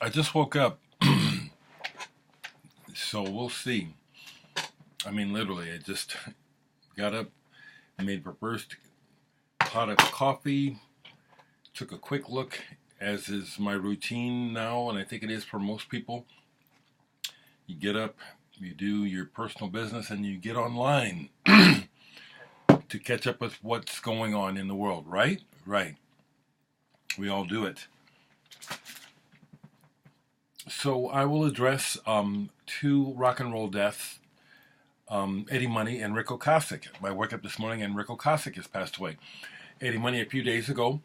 I just woke up, so we'll see. I mean, literally, I just got up, made my first pot of coffee, took a quick look, as is my routine now, and I think it is for most people. You get up, you do your personal business, and you get online to catch up with what's going on in the world, right? Right. We all do it. So I will address two rock and roll deaths, Eddie Money and Rick Ocasek. I woke up this morning and Rick Ocasek has passed away. Eddie Money a few days ago.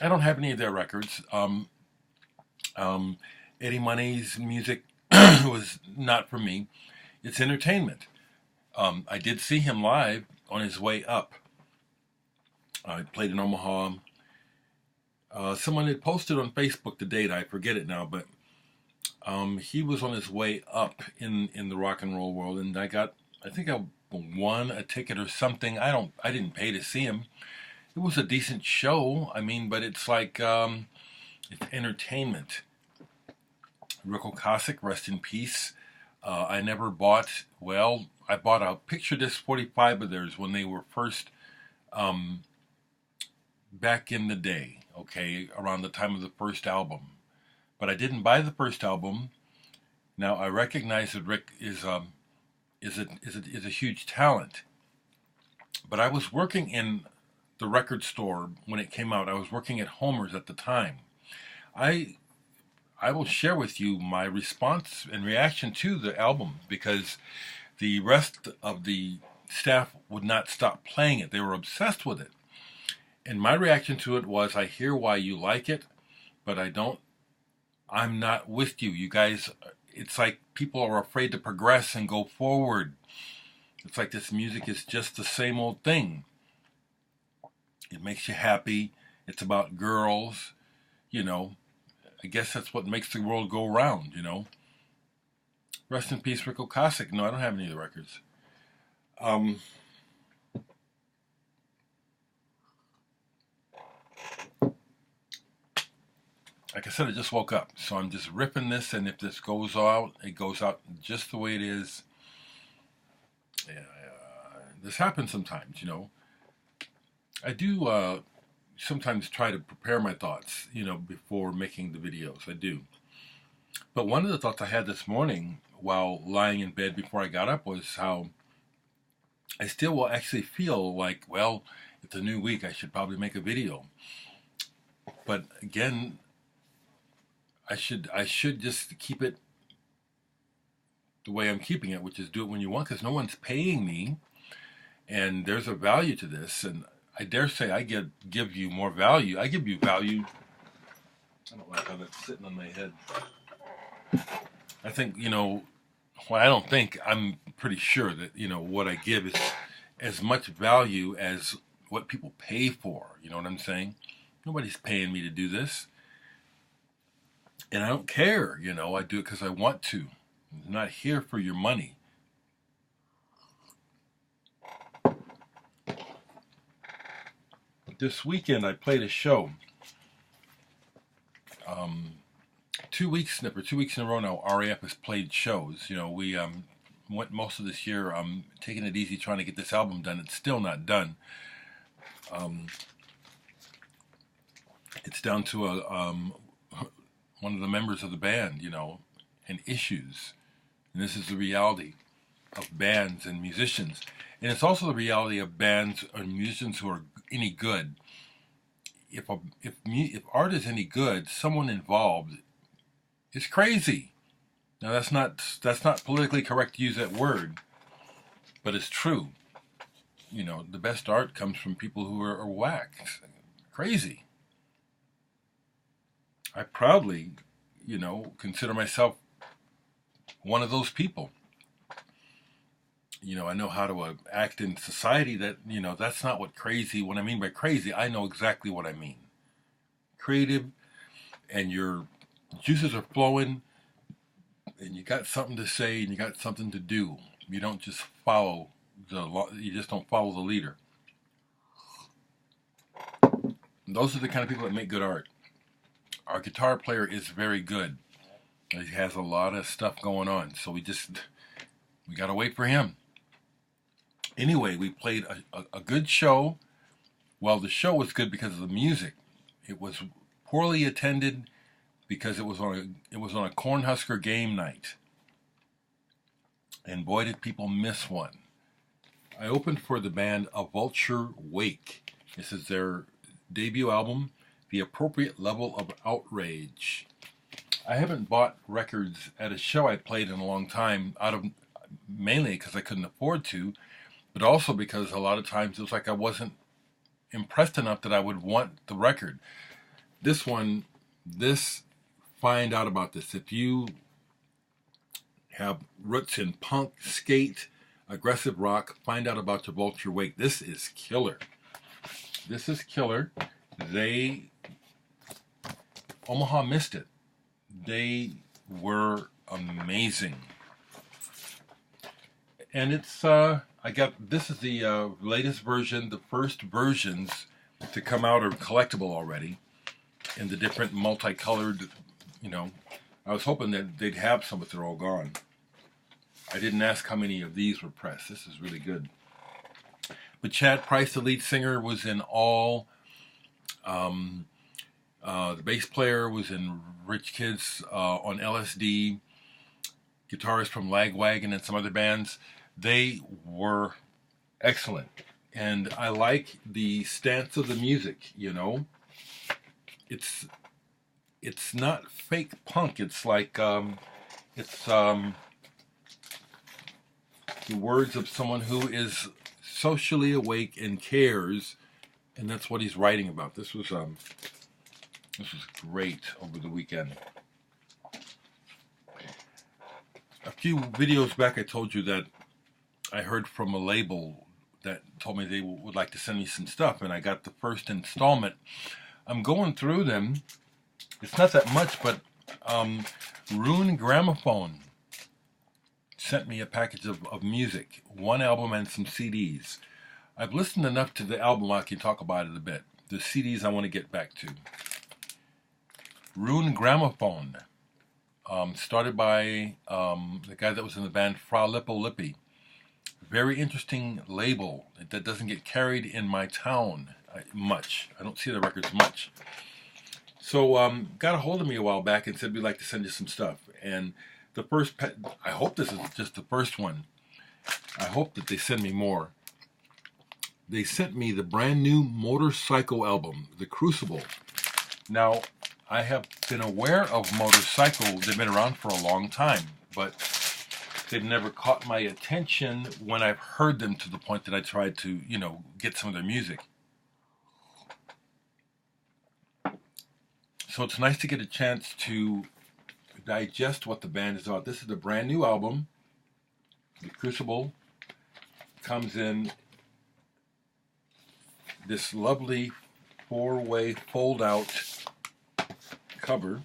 I don't have any of their records. Eddie Money's music was not for me. It's entertainment. I did see him live on his way up. I played in Omaha. Someone had posted on Facebook the date. I forget it now, but he was on his way up in the rock and roll world, and I think I won a ticket or something. I didn't pay to see him. It was a decent show. I mean, but it's like it's entertainment. Rick Ocasek, rest in peace. I never bought. Well, I bought a picture disc 45 of theirs when they were first back in the day. Okay, around the time of the first album. But I didn't buy the first album. Now I recognize that Rick is a huge talent. But I was working in the record store when it came out. I was working at Homer's at the time. I will share with you my response and reaction to the album because the rest of the staff would not stop playing it. They were obsessed with it. And my reaction to it was, I hear why you like it, but I'm not with you. You guys, it's like people are afraid to progress and go forward. It's like this music is just the same old thing. It makes you happy. It's about girls, you know. I guess that's what makes the world go round, you know. Rest in peace, Rick Ocasek. No, I don't have any of the records. Like I said, I just woke up, so I'm just ripping this, and if this goes out, it goes out just the way it is. This happens sometimes, you know. I do sometimes try to prepare my thoughts, you know, before making the videos. I do. But one of the thoughts I had this morning while lying in bed before I got up was how I still will actually feel like, well, it's a new week, I should probably make a video. But again, I should just keep it the way I'm keeping it, which is do it when you want, because no one's paying me, and there's a value to this, and I dare say I give you more value. I give you value. I don't like how that's sitting on my head. I think, you know, well, I don't think, I'm pretty sure that, you know, what I give is as much value as what people pay for. You know what I'm saying? Nobody's paying me to do this. And I don't care, you know, I do it because I want to. I'm not here for your money. This weekend I played a show. 2 weeks in a row now, RAF has played shows. You know, we went most of this year taking it easy, trying to get this album done. It's still not done. It's down to one of the members of the band, you know, and issues. And this is the reality of bands and musicians. And it's also the reality of bands or musicians who are any good. If art is any good, someone involved is crazy. Now that's not politically correct to use that word, but it's true. You know, the best art comes from people who are whack, crazy. I proudly, you know, consider myself one of those people. You know, I know how to act in society. That, you know, that's not what crazy, what I mean by crazy, I know exactly what I mean. Creative, and your juices are flowing, and you got something to say, and you got something to do. You don't just follow you just don't follow the leader. Those are the kind of people that make good art. our guitar player is very good. He has a lot of stuff going on, so we gotta wait for him. Anyway, we played a good show. Well, the show was good because of the music. It was poorly attended because it was on a Cornhusker game night, and boy did people miss one. I opened for the band A Vulture Wake. This is their debut album, The Appropriate Level of Outrage. I haven't bought records at a show I played in a long time, mainly because I couldn't afford to, but also because a lot of times it was like I wasn't impressed enough that I would want the record. Find out about this. If you have roots in punk, skate, aggressive rock, find out about your Vulture Wake. This is killer. This is killer. Omaha missed it. They were amazing. And this is the latest version. The first versions to come out are collectible already in the different multicolored, I was hoping that they'd have some, but they're all gone. I didn't ask how many of these were pressed. This is really good. But Chad Price, the lead singer, was in all. The bass player was in Rich Kids on LSD. Guitarist from Lagwagon and some other bands. They were excellent. And I like the stance of the music, It's not fake punk. It's like, it's the words of someone who is socially awake and cares, and that's what he's writing about. This was great over the weekend. A few videos back I told you that I heard from a label that told me they would like to send me some stuff, and I got the first installment. I'm going through them. It's not that much, but Rune Gramophone sent me a package of music, one album and some CDs. I've listened enough to the album I can talk about it a bit. The CDs I want to get back to. Rune Gramophone, started by the guy that was in the band Fra Lippo Lippi. Very interesting label that doesn't get carried in my town much. I don't see the records much. So got a hold of me a while back and said we'd like to send you some stuff. And the first, I hope this is just the first one. I hope that they send me more. They sent me the brand new Motorcycle album, The Crucible. Now, I have been aware of Motorcycle. They've been around for a long time, but they've never caught my attention when I've heard them to the point that I tried to, get some of their music. So it's nice to get a chance to digest what the band is about. This is a brand new album. The Crucible comes in this lovely 4-way fold-out cover.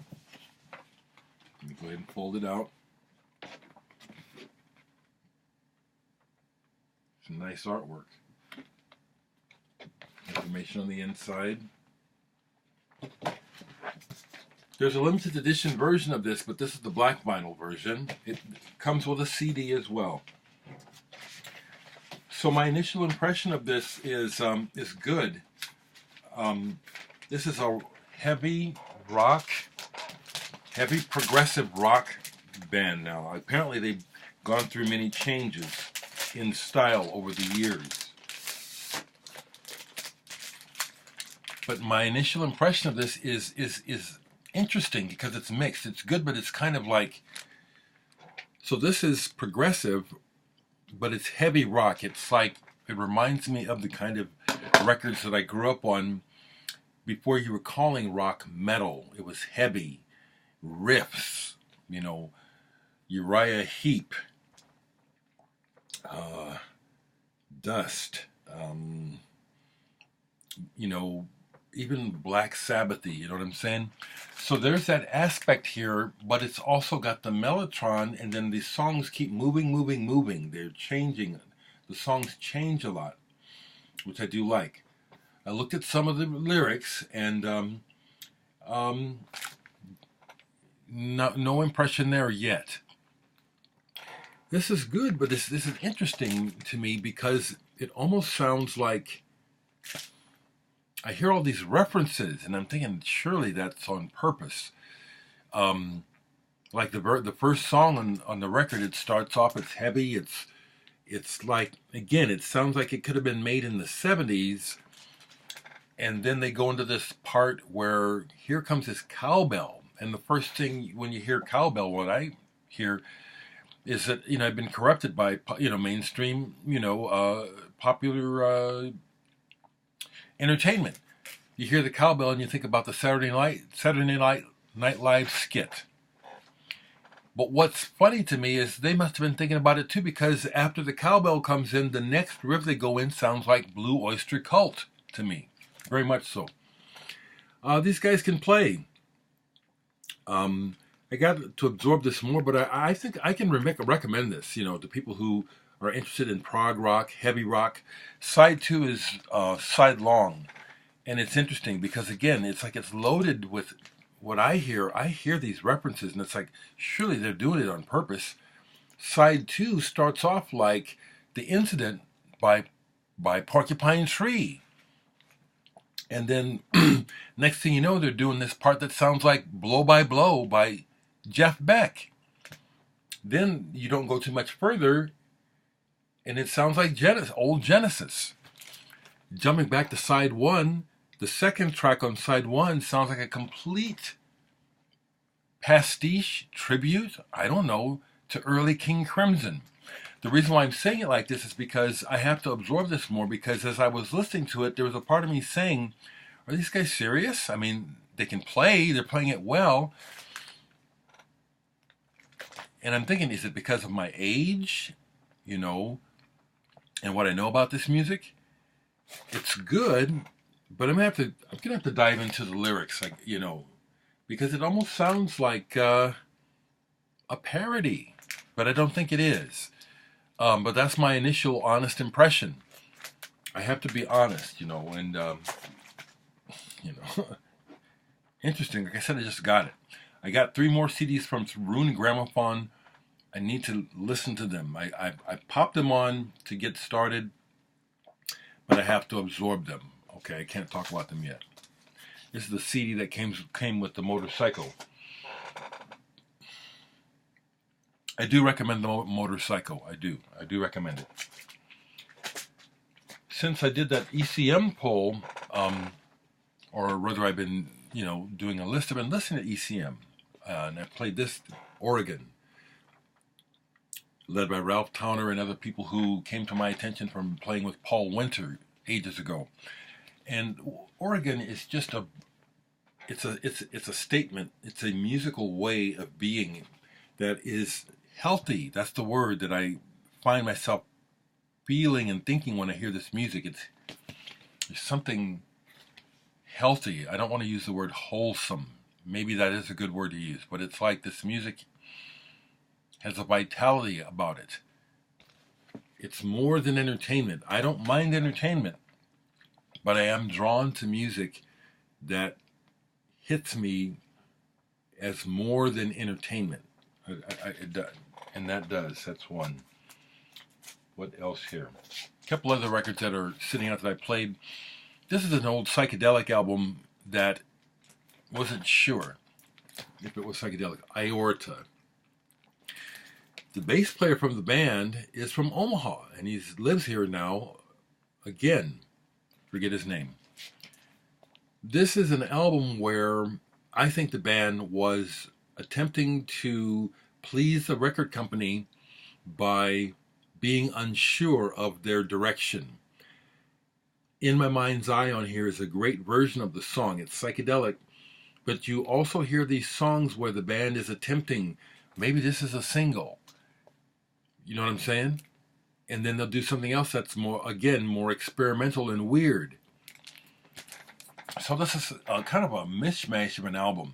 Let me go ahead and fold it out. Some nice artwork. Information on the inside. There's a limited edition version of this, but this is the black vinyl version. It comes with a CD as well. So my initial impression of this is good. This is a heavy progressive rock band now. Apparently they've gone through many changes in style over the years. But my initial impression of this is interesting because it's mixed. It's good, but it's kind of like, so this is progressive, but it's heavy rock. It's like, it reminds me of the kind of records that I grew up on before you were calling rock metal. It was heavy riffs, Uriah Heep, Dust, even Black Sabbathy, you know what I'm saying? So there's that aspect here, but it's also got the mellotron, and then the songs keep moving. They're changing. The songs change a lot, which I do like. I looked at some of the lyrics, and no impression there yet. This is good, but this is interesting to me because it almost sounds like I hear all these references, and I'm thinking surely that's on purpose. Like the first song on the record, it starts off, it's heavy, it's like, again, it sounds like it could have been made in the 70s, and then they go into this part where here comes this cowbell, and the first thing when you hear cowbell, what I hear is that, I've been corrupted by, mainstream, popular entertainment. You hear the cowbell and you think about the Saturday Night Live skit. But what's funny to me is they must have been thinking about it too, because after the cowbell comes in, the next riff they go in sounds like Blue Oyster Cult to me. Very much so. These guys can play. I got to absorb this more, but I think I can recommend this, to people who are interested in prog rock, heavy rock. Side 2 is side long, and it's interesting because, again, it's like it's loaded with what I hear. I hear these references, and it's like, surely they're doing it on purpose. Side 2 starts off like The Incident by Porcupine Tree. And then next thing you know, they're doing this part that sounds like Blow by Blow by Jeff Beck. Then you don't go too much further, and it sounds like old Genesis. Jumping back to side 1, the second track on side 1 sounds like a complete pastiche, tribute, I don't know, to early King Crimson. The reason why I'm saying it like this is because I have to absorb this more, because as I was listening to it, there was a part of me saying, are these guys serious? I mean, they can play, they're playing it well. And I'm thinking, is it because of my age, and what I know about this music? It's good, but I'm gonna have to dive into the lyrics, because it almost sounds like a parody, but I don't think it is. But that's my initial honest impression. I have to be honest, and interesting. Like I said, I just got it. I got 3 more CDs from Rune Gramophone. I need to listen to them. I popped them on to get started, but I have to absorb them. Okay, I can't talk about them yet. This is the CD that came with the motorcycle. I do recommend the motorcycle. I do recommend it. Since I did that ECM poll, or rather I've been, doing a list, I've been listening to ECM. And I played this, Oregon, led by Ralph Towner and other people who came to my attention from playing with Paul Winter ages ago. And Oregon is just it's a statement. It's a musical way of being that is healthy. That's the word that I find myself feeling and thinking when I hear this music. There's something healthy. I don't want to use the word wholesome. Maybe that is a good word to use, but it's like this music has a vitality about it. It's more than entertainment. I don't mind entertainment, but I am drawn to music that hits me as more than entertainment. And that does. That's one. What else here? A couple other records that are sitting out that I played. This is an old psychedelic album that wasn't sure if it was psychedelic. Aorta. The bass player from the band is from Omaha, and he lives here now. Again, forget his name. This is an album where I think the band was attempting to please the record company by being unsure of their direction. In My Mind's Eye on here is a great version of the song. It's psychedelic, but you also hear these songs where the band is attempting, maybe this is a single. You know what I'm saying? And then they'll do something else that's more experimental and weird. So this is kind of a mishmash of an album.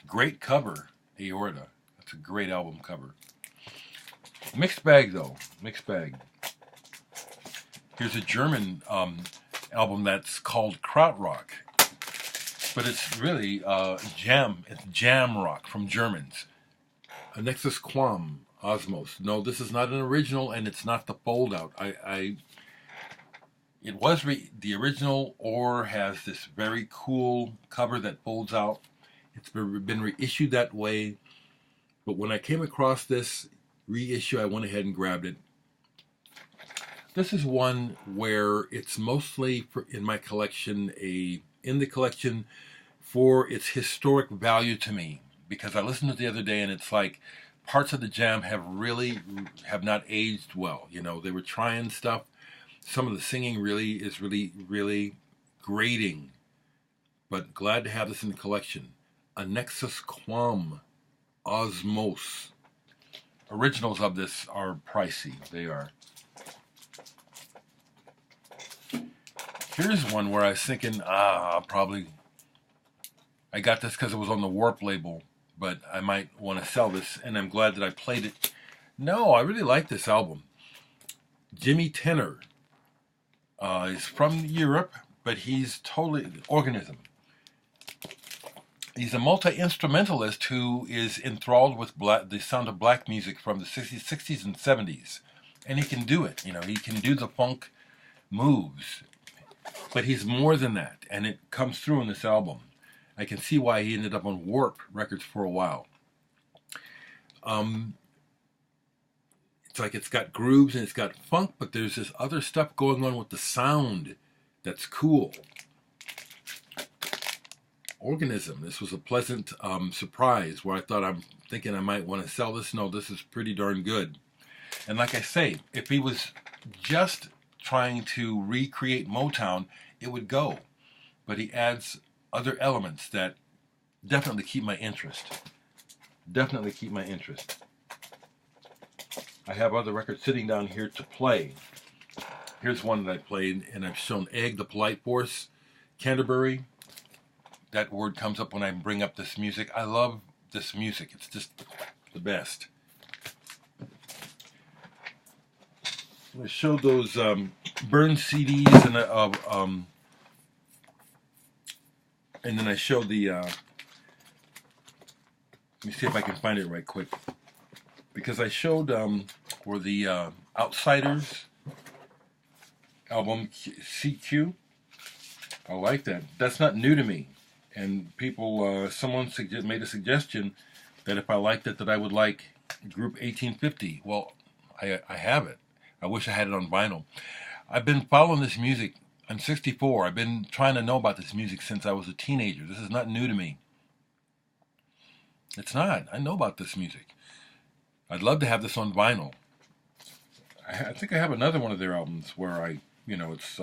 Great cover, Aorta. That's a great album cover. Mixed bag, though. Mixed bag. Here's a German album that's called Krautrock. but it's really jam. It's jam rock from Germans. Nexus Quam Osmos. No, this is not an original, and it's not the fold out. It was the original, or has this very cool cover that folds out. It's been reissued that way, but when I came across this reissue, I went ahead and grabbed it. This is one where it's mostly in my collection, in the collection for its historic value to me, because I listened to it the other day and it's like parts of the jam have not aged well. You know, they were trying stuff. Some of the singing is really grating, but glad to have this in the collection. A Nexus Quam Osmos. Originals of this are pricey. They are. Here's one where I was thinking, I got this because it was on the Warp label, but I might want to sell this, and I'm glad that I played it. No, I really like this album. Jimmy Tenor is from Europe, but he's totally organism. He's a multi-instrumentalist who is enthralled with the sound of black music from the 60s and 70s. And he can do it, you know, he can do the funk moves. But he's more than that, and it comes through in this album. I can see why he ended up on Warp Records for a while. It's like it's got grooves and it's got funk, but there's this other stuff going on with the sound that's cool. Organism. This was a pleasant surprise where I'm thinking I might want to sell this. No, this is pretty darn good. And like I say, if he was just trying to recreate Motown, it would go. But he adds other elements that definitely keep my interest. Definitely keep my interest. I have other records sitting down here to play. Here's one that I played, and I've shown Egg, the Polite Force, Canterbury. That word comes up when I bring up this music. I love this music. It's just the best. I showed those burned CDs and then I showed the. Let me see if I can find it right quick, because I showed where the Outsiders album CQ. I like that. That's not new to me, and people. Someone made a suggestion that if I liked it, that I would like Group 1850. Well, I have it. I wish I had it on vinyl. I've been following this music. I'm 64. I've been trying to know about this music since I was a teenager. This is not new to me. It's not. I know about this music. I'd love to have this on vinyl. I think I have another one of their albums where it's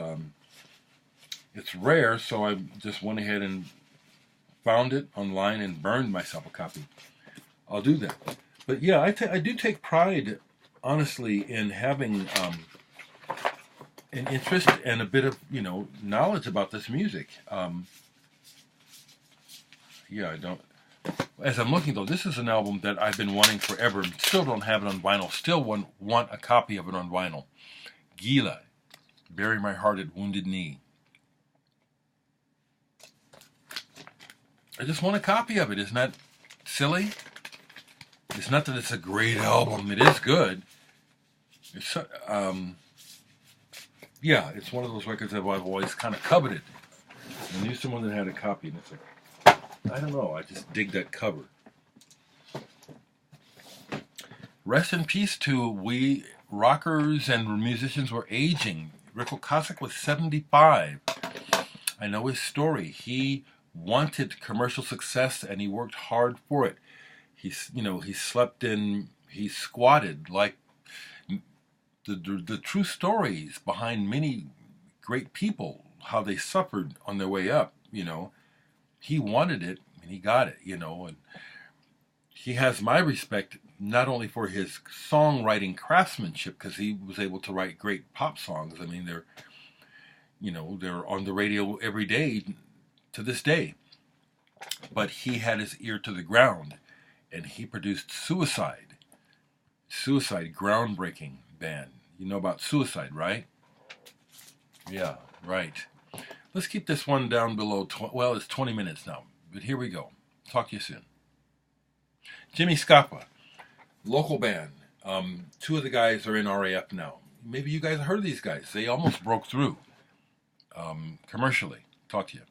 rare, so I just went ahead and found it online and burned myself a copy. I'll do that. But yeah, I do take pride, honestly, in having an interest and a bit of, knowledge about this music. Yeah, I don't. As I'm looking, though, this is an album that I've been wanting forever. Still don't have it on vinyl. Still want a copy of it on vinyl. Gila, Bury My Heart at Wounded Knee. I just want a copy of it. Isn't that silly? It's not that it's a great album. It is good. It's yeah, it's one of those records that I've always kind of coveted. I knew someone that had a copy, and it's like, I don't know, I just dig that cover. Rest in peace to we rockers and musicians were aging. Rick Ocasek was 75. I know his story. He wanted commercial success, and he worked hard for it. He slept in, he squatted, like the true stories behind many great people, how they suffered on their way up, He wanted it, and he got it, and he has my respect, not only for his songwriting craftsmanship, because he was able to write great pop songs. I mean, they're on the radio every day to this day. But he had his ear to the ground, and he produced Suicide, groundbreaking band. You know about Suicide, right? Yeah, right. Let's keep this one down below, well, it's 20 minutes now. But here we go. Talk to you soon. Jimmy Scappa, local band. Two of the guys are in RAF now. Maybe you guys have heard of these guys. They almost broke through commercially. Talk to you.